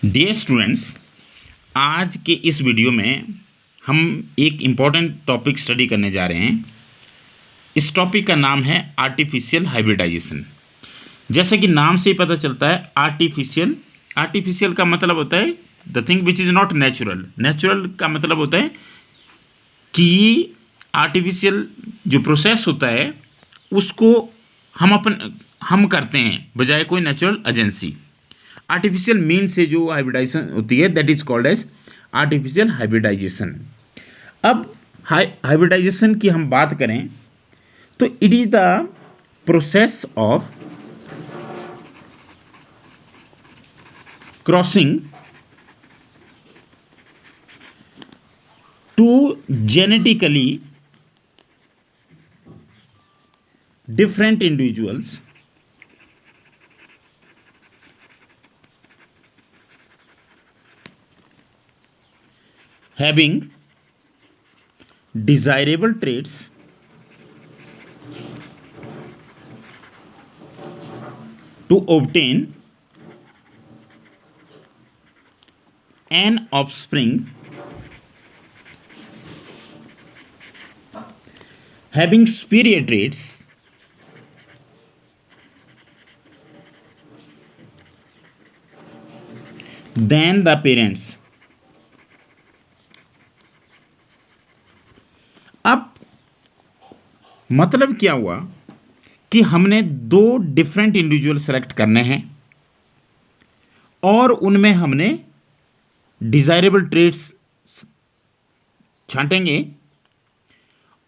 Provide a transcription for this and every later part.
Dear students, आज के इस वीडियो में हम एक इम्पॉर्टेंट टॉपिक स्टडी करने जा रहे हैं। इस टॉपिक का नाम है आर्टिफिशियल हाइब्रिडाइजेशन। जैसा कि नाम से ही पता चलता है, आर्टिफिशियल का मतलब होता है the thing which is not natural. Natural का मतलब होता है कि आर्टिफिशियल जो प्रोसेस होता है उसको हम करते हैं बजाय कोई नेचुरल एजेंसी। आर्टिफिशियल मीन से जो हाइब्रिडाइजेशन होती है that is called as artificial hybridization. अब हाइब्रिडाइजेशन की हम बात करें तो it is the process of crossing two genetically different individuals having desirable traits to obtain an offspring having superior traits than the parents। अब मतलब क्या हुआ कि हमने दो डिफरेंट इंडिविजुअल सेलेक्ट करने हैं और उनमें हमने डिजायरेबल ट्रेट्स छांटेंगे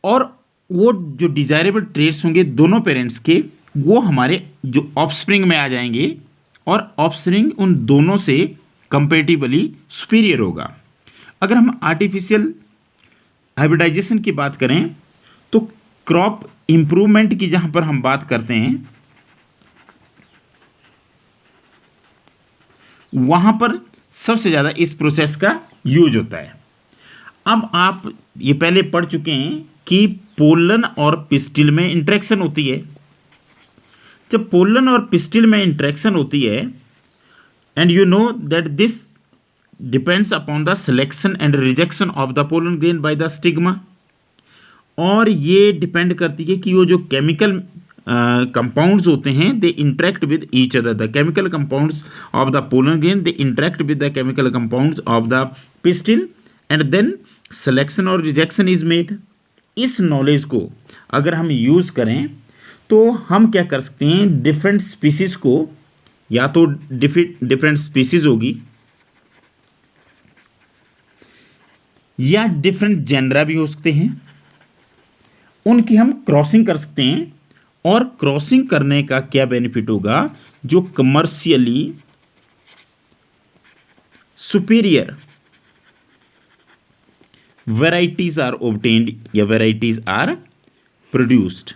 और वो जो डिजायरेबल ट्रेट्स होंगे दोनों पेरेंट्स के, वो हमारे जो ऑफस्प्रिंग में आ जाएंगे और ऑफस्प्रिंग उन दोनों से कंपेरेटिवली सुपीरियर होगा। अगर हम आर्टिफिशियल हाइब्रिडाइजेशन की बात करें तो क्रॉप इंप्रूवमेंट की जहां पर हम बात करते हैं वहां पर सबसे ज़्यादा इस प्रोसेस का यूज होता है। अब आप ये पहले पढ़ चुके हैं कि पोलन और पिस्टिल में इंटरेक्शन होती है। जब पोलन और पिस्टिल में इंटरेक्शन होती है and you know that this depends upon the selection and rejection of the pollen grain by the stigma। और ये डिपेंड करती है कि वो जो केमिकल कंपाउंड्स होते हैं they interact with each other. The chemical compounds of the pollen grain they interact with the chemical compounds of the pistil and then selection और रिजेक्शन इज मेड। इस नॉलेज को अगर हम यूज़ करें तो हम क्या कर सकते हैं, डिफरेंट स्पीसीज को, या तो डिफरेंट स्पीसीज होगी या डिफरेंट जेनरा भी हो सकते हैं, उनकी हम क्रॉसिंग कर सकते हैं। और क्रॉसिंग करने का क्या बेनिफिट होगा, जो commercially superior varieties are obtained या varieties are produced.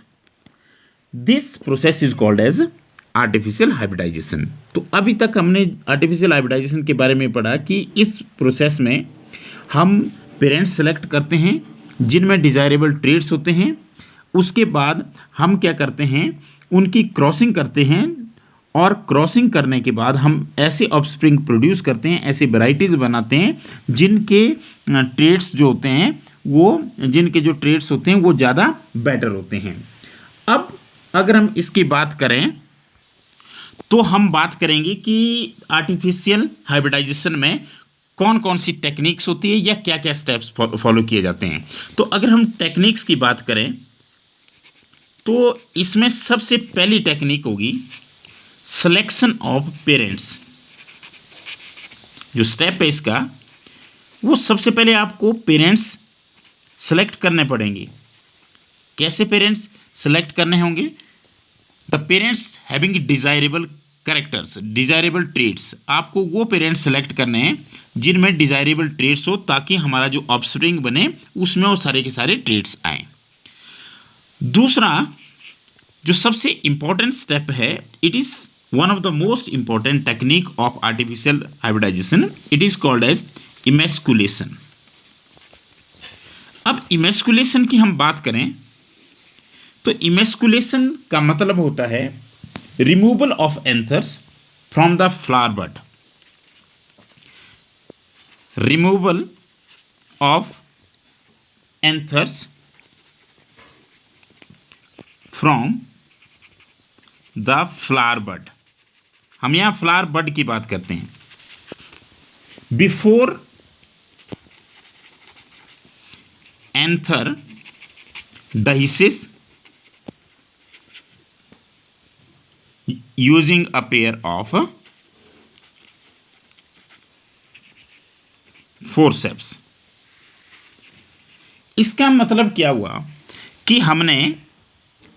This process is called as artificial hybridization. तो अभी तक हमने आर्टिफिशियल हाइब्रिडाइजेशन के बारे में पढ़ा कि इस प्रोसेस में हम पेरेंट्स सेलेक्ट करते हैं जिनमें डिजायरेबल ट्रेट्स होते हैं। उसके बाद हम क्या करते हैं, उनकी क्रॉसिंग करते हैं और क्रॉसिंग करने के बाद हम ऐसे ऑफस्प्रिंग प्रोड्यूस करते हैं, ऐसी वेराइटीज़ बनाते हैं जिनके ट्रेट्स जो होते हैं जिनके जो ट्रेट्स होते हैं वो ज़्यादा बेटर होते हैं। अब अगर हम इसकी बात करें तो हम बात करेंगे कि आर्टिफिशियल हाइब्रिडाइजेशन में कौन कौन सी टेक्निक्स होती है या क्या क्या स्टेप्स फॉलो किए जाते हैं। तो अगर हम टेक्निक्स की बात करें तो इसमें सबसे पहली टेक्निक होगी सिलेक्शन ऑफ पेरेंट्स। जो स्टेप है इसका, वो सबसे पहले आपको पेरेंट्स सेलेक्ट करने पड़ेंगे। कैसे पेरेंट्स सेलेक्ट करने होंगे, the parents having desirable characters, desirable traits. आपको वो पेरेंट्स सेलेक्ट करने हैं जिनमें डिजायरेबल ट्रेट्स हो ताकि हमारा जो ऑफस्प्रिंग बने उसमें वो सारे के सारे ट्रेट्स आए। दूसरा जो सबसे इंपॉर्टेंट स्टेप है, it is one of the most important technique of artificial hybridization, it is called as emasculation. अब इमेस्कुलेशन की हम बात करें तो इमेस्कुलेशन का मतलब होता है removal of anthers from the flower bud. Removal of anthers from the flower bud. हम यहाँ फ्लावर बड की बात करते हैं। Before anther dehiscence using a pair of forceps. इसका मतलब क्या हुआ कि हमने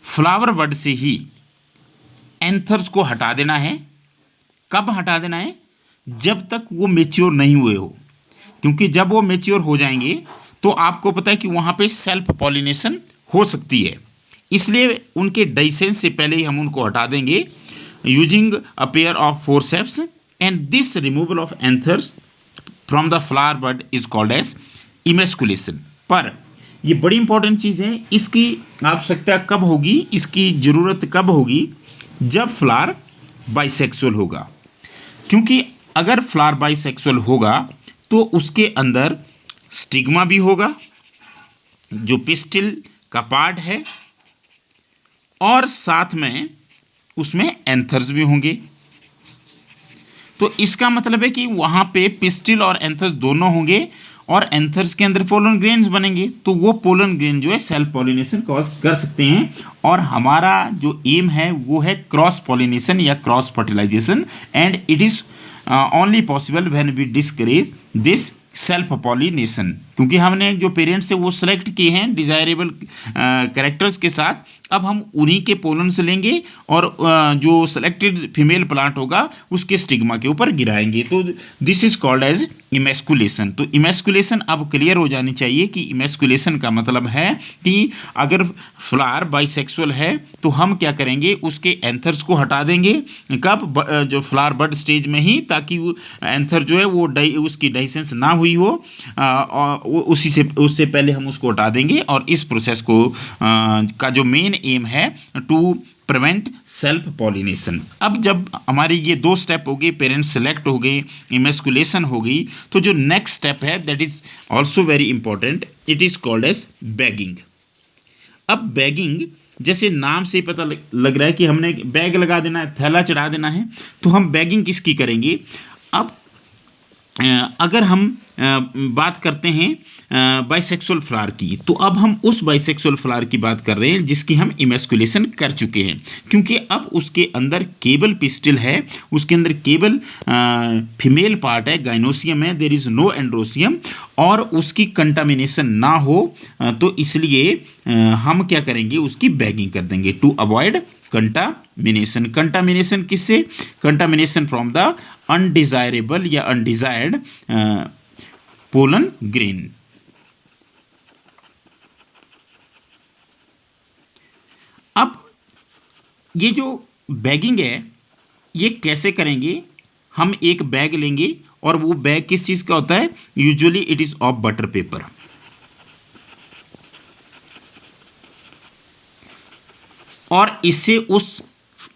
फ्लावर बड से ही एंथर्स को हटा देना है। कब हटा देना है? जब तक वो मेच्योर नहीं हुए हो, क्योंकि जब वो मेच्योर हो जाएंगे तो आपको पता है कि वहाँ पे सेल्फ पॉलिनेशन हो सकती है। इसलिए उनके डाइसेंस से पहले ही हम उनको हटा देंगे using a pair of forceps, and this removal of anthers from the flower bud is called as emasculation. पर ये बड़ी इंपॉर्टेंट चीज़ है, इसकी आवश्यकता कब होगी, इसकी ज़रूरत कब होगी? जब फ्लावर बाइसेक्सुअल होगा। क्योंकि अगर फ्लावर बाइसेक्सुअल होगा तो उसके अंदर स्टिग्मा भी होगा, जो पिस्टिल का पार्ट है, और साथ में उसमें एंथर्स भी होंगे। तो इसका मतलब है कि वहाँ पे पिस्टिल और एंथर्स दोनों होंगे, और एंथर्स के अंदर पोलन ग्रेन्स बनेंगे। तो वो पोलन ग्रेन जो है सेल्फ पॉलिनेशन कॉज कर सकते हैं, और हमारा जो एम है वो है क्रॉस पॉलिनेशन या cross fertilization, and it is only possible when we discourage this self pollination. क्योंकि हमने जो पेरेंट्स है वो सेलेक्ट किए हैं डिजायरेबल कैरेक्टर्स के साथ, अब हम उन्हीं के पोलन से लेंगे और जो सेलेक्टेड फीमेल प्लांट होगा उसके स्टिग्मा के ऊपर गिराएंगे। तो this is called as emasculation. तो इमेस्कुलेशन अब क्लियर हो जानी चाहिए कि इमेस्कुलेशन का मतलब है कि अगर फ्लावर बाइसेक्सुअल है तो हम क्या करेंगे, उसके एंथर्स को हटा देंगे। कब? जो फ्लावर बड स्टेज में ही, ताकि वो एंथर जो है वो उसकी डाइसेंस ना हुई हो, और उससे पहले हम उसको हटा देंगे। और इस प्रोसेस को का जो मेन एम है टू प्रिवेंट सेल्फ पॉलिनेशन। अब जब हमारी ये दो स्टेप हो गए, पेरेंट्स सेलेक्ट हो गए, इमेस्कुलेशन हो गई, तो जो नेक्स्ट स्टेप है that is also very important, it is called as bagging. अब बैगिंग, जैसे नाम से ही पता लग रहा है कि हमने बैग लगा देना है, थैला चढ़ा देना है, तो हम बैगिंग किसकी करेंगे? अब अगर हम बात करते हैं बाइसेक्सुअल फ्लावर की, तो अब हम उस बाइसेक्सुअल फ्लावर की बात कर रहे हैं जिसकी हम इमेस्कुलेशन कर चुके हैं। क्योंकि अब उसके अंदर केवल पिस्टिल है, उसके अंदर केवल फीमेल पार्ट है, गाइनोसियम है, देयर इज़ नो एंड्रोसियम, और उसकी कंटामिनेशन ना हो, तो इसलिए हम क्या करेंगे, उसकी बैगिंग कर देंगे टू अवॉइड कंटामिनेशन। कंटामिनेशन किससे? कंटामिनेशन फ्रॉम द अनडिजायरेबल या अनडिजायर्ड पोलन ग्रेन। अब ये जो बैगिंग है ये कैसे करेंगे? हम एक बैग लेंगे, और वो बैग किस चीज़ का होता है? Usually it is of butter paper. और इससे उस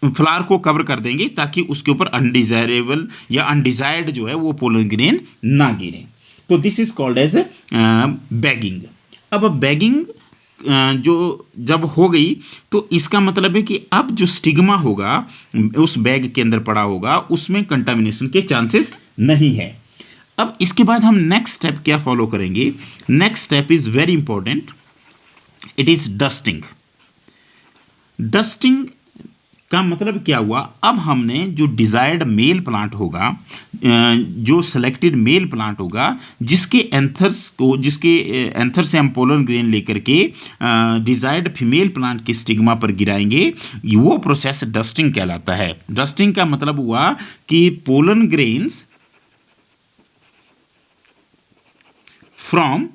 फ्लावर को कवर कर देंगे ताकि उसके ऊपर अनडिजायरेबल या अनडिजायर्ड जो है वो पोलन ग्रेन ना गिरे। तो this is called as bagging. अब बैगिंग जो जब हो गई तो इसका मतलब है कि अब जो स्टिग्मा होगा उस बैग के अंदर पड़ा होगा उसमें कंटामिनेशन के चांसेस नहीं है। अब इसके बाद हम नेक्स्ट स्टेप क्या फॉलो करेंगे? Next step is very important, it is dusting. Dusting का मतलब क्या हुआ? अब हमने जो डिजायर्ड मेल प्लांट होगा, जो सेलेक्टेड मेल प्लांट होगा, जिसके एंथर से हम पोलन ग्रेन लेकर के डिजायर्ड फीमेल प्लांट के स्टिग्मा पर गिराएंगे, वो प्रोसेस डस्टिंग कहलाता है। डस्टिंग का मतलब हुआ कि pollen grains from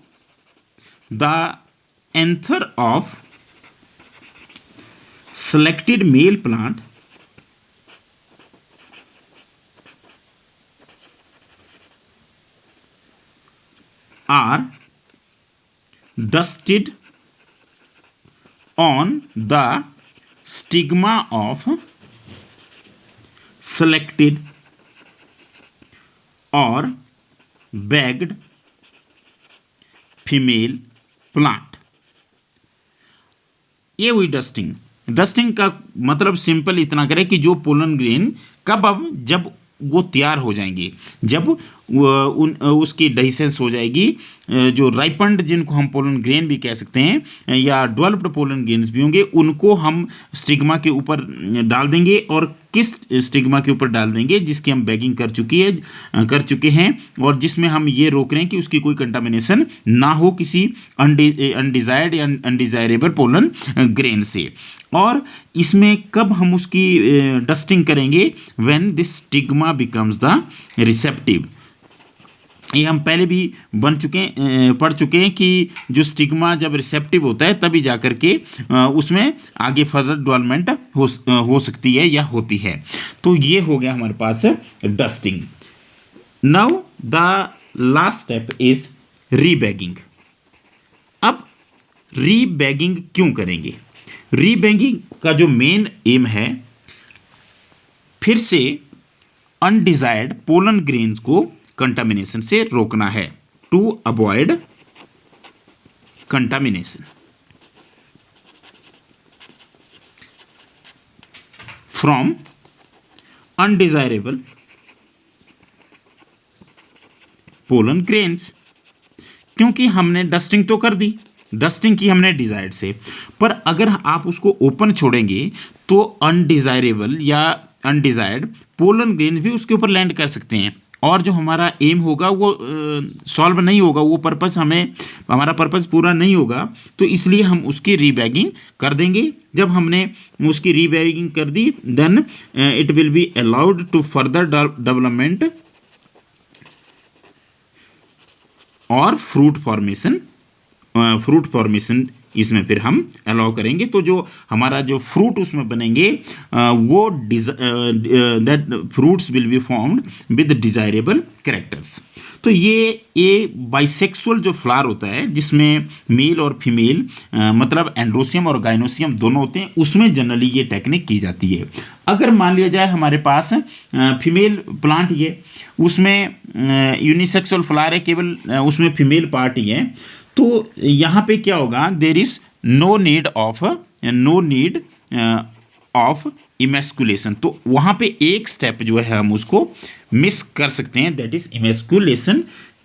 the anther of selected male plant are dusted on the stigma of selected or bagged female plant. ये हुई डस्टिंग। डस्टिंग का मतलब सिंपल इतना करें कि जो पोलन ग्रेन कब, अब जब वो तैयार हो जाएंगे, जब उसकी डाइसेंस हो जाएगी, जो राइपन्ड जिनको हम पोलन ग्रेन भी कह सकते हैं या डेवलप्ड पोलन ग्रेन्स भी होंगे, उनको हम स्टिग्मा के ऊपर डाल देंगे। और किस स्टिग्मा के ऊपर डाल देंगे? जिसकी हम बैगिंग कर चुके हैं और जिसमें हम ये रोक रहे हैं कि उसकी कोई कंटामिनेशन ना हो किसी अनडिजायर्ड या अनडिजायरेबल पोलन ग्रेन से। और इसमें कब हम उसकी डस्टिंग करेंगे? When this stigma becomes the receptive. ये हम पहले भी पढ़ चुके हैं कि जो स्टिग्मा जब रिसेप्टिव होता है तभी जाकर के उसमें आगे फर्दर डेवलपमेंट हो सकती है या होती है। तो ये हो गया हमारे पास dusting. Now the last step is rebagging. अब रीबैगिंग क्यों करेंगे? रीबैगिंग का जो मेन एम है, फिर से अनडिजायर्ड पोलन ग्रेन्स को कंटामिनेशन से रोकना है, to avoid contamination from undesirable pollen grains. क्योंकि हमने डस्टिंग तो कर दी, डस्टिंग की हमने डिजायर्ड से, पर अगर आप उसको ओपन छोड़ेंगे तो अनडिजायरेबल या अनडिजायर्ड पोलन ग्रेन्स भी उसके ऊपर लैंड कर सकते हैं और जो हमारा एम होगा वो सॉल्व नहीं होगा, वो पर्पस हमारा पर्पस पूरा नहीं होगा। तो इसलिए हम उसकी रीबैगिंग कर देंगे। जब हमने उसकी रीबैगिंग कर दी, then it will be allowed to further development और फ्रूट फॉर्मेशन इसमें फिर हम अलाउ करेंगे। तो जो हमारा जो फ्रूट उसमें बनेंगे वो that fruits will be formed with desirable characters. तो ये बाइसेक्सुअल जो फ्लावर होता है जिसमें मेल और फीमेल मतलब एंड्रोसियम और गाइनोसियम दोनों होते हैं, उसमें जनरली ये टेक्निक की जाती है। अगर मान लिया जाए हमारे पास फीमेल प्लांट ये उसमें यूनिसेक्सुअल फ्लावर है, केवल उसमें फीमेल पार्ट ही है, तो यहाँ पे क्या होगा? There is no need of emasculation. तो वहाँ पे एक स्टेप जो है हम उसको मिस कर सकते हैं, दैट इज इमेस्कुलेशन।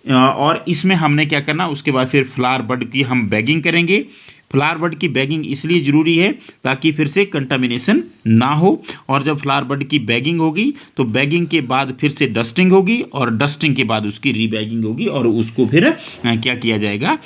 और इसमें हमने क्या करना, उसके बाद फिर फ्लावर बड की हम बैगिंग करेंगे। फ्लावर बड की बैगिंग इसलिए ज़रूरी है ताकि फिर से कंटामिनेशन ना हो। और जब फ्लावर बड की बैगिंग होगी तो बैगिंग के बाद फिर से डस्टिंग होगी और डस्टिंग के बाद उसकी रीबैगिंग होगी और उसको फिर क्या किया जाएगा?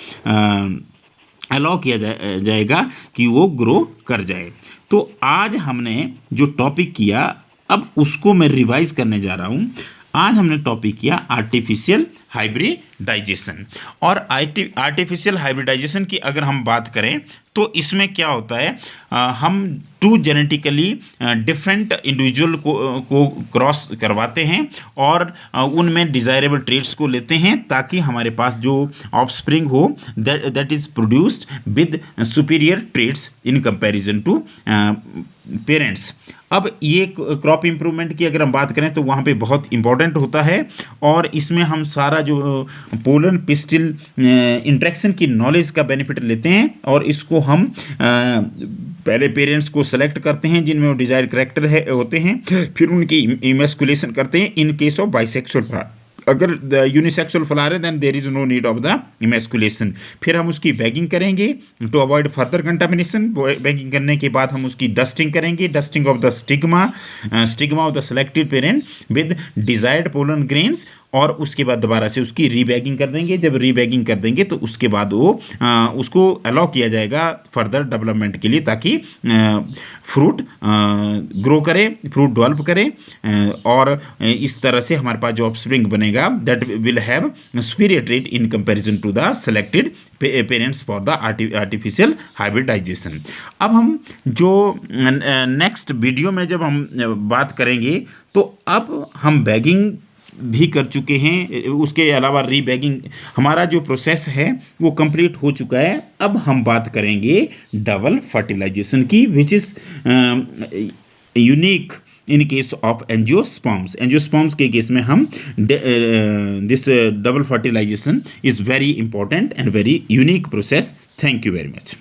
अलाउ किया जाएगा कि वो ग्रो कर जाए। तो आज हमने जो टॉपिक किया, अब उसको मैं रिवाइज करने जा रहा हूँ। आज हमने टॉपिक किया आर्टिफिशियल हाइब्रिडाइजेशन। और आर्टिफिशियल हाइब्रिडाइजेशन की अगर हम बात करें तो इसमें क्या होता है, हम टू जेनेटिकली डिफरेंट इंडिविजुअल को क्रॉस करवाते हैं और उनमें डिज़ायरेबल ट्रेट्स को लेते हैं ताकि हमारे पास जो ऑफस्प्रिंग हो that is produced with superior traits in comparison to parents. अब ये क्रॉप इम्प्रूवमेंट की अगर हम बात करें तो वहाँ पे बहुत इंपॉर्टेंट होता है और इसमें हम सारा जो पोलन पिस्टिल इंट्रैक्शन की नॉलेज का बेनिफिट लेते हैं और इसको हम पहले पेरेंट्स को सेलेक्ट करते हैं जिनमें वो डिजायर्ड कैरेक्टर होते हैं, फिर उनकी इमेस्कुलेशन करते हैं in case of bisexual flower. अगर यूनिसेक्सुअल फ्लावर है then there is no need of the emasculation. फिर हम उसकी बैगिंग करेंगे to avoid further contamination. Bagging करने के बाद हम उसकी डस्टिंग करेंगे, dusting of the stigma of the selected parent with desired pollen grains, और उसके बाद दोबारा से उसकी रीबैगिंग कर देंगे। जब रीबैगिंग कर देंगे तो उसके बाद वो उसको अलाउ किया जाएगा फर्दर डेवलपमेंट के लिए ताकि फ्रूट ग्रो करे, फ्रूट डेवलप करे और इस तरह से हमारे पास जो ऑफस्प्रिंग बनेगा that will have superior trait in comparison to the selected parents for the artificial hybridization. अब हम जो नेक्स्ट वीडियो में जब हम बात करेंगे तो अब हम बैगिंग भी कर चुके हैं, उसके अलावा रीबैगिंग हमारा जो प्रोसेस है वो कंप्लीट हो चुका है। अब हम बात करेंगे डबल फर्टिलाइजेशन की, which is unique in case of angiosperms. Angiosperms के केस में हम this double fertilization is very important and very unique process. Thank you very much.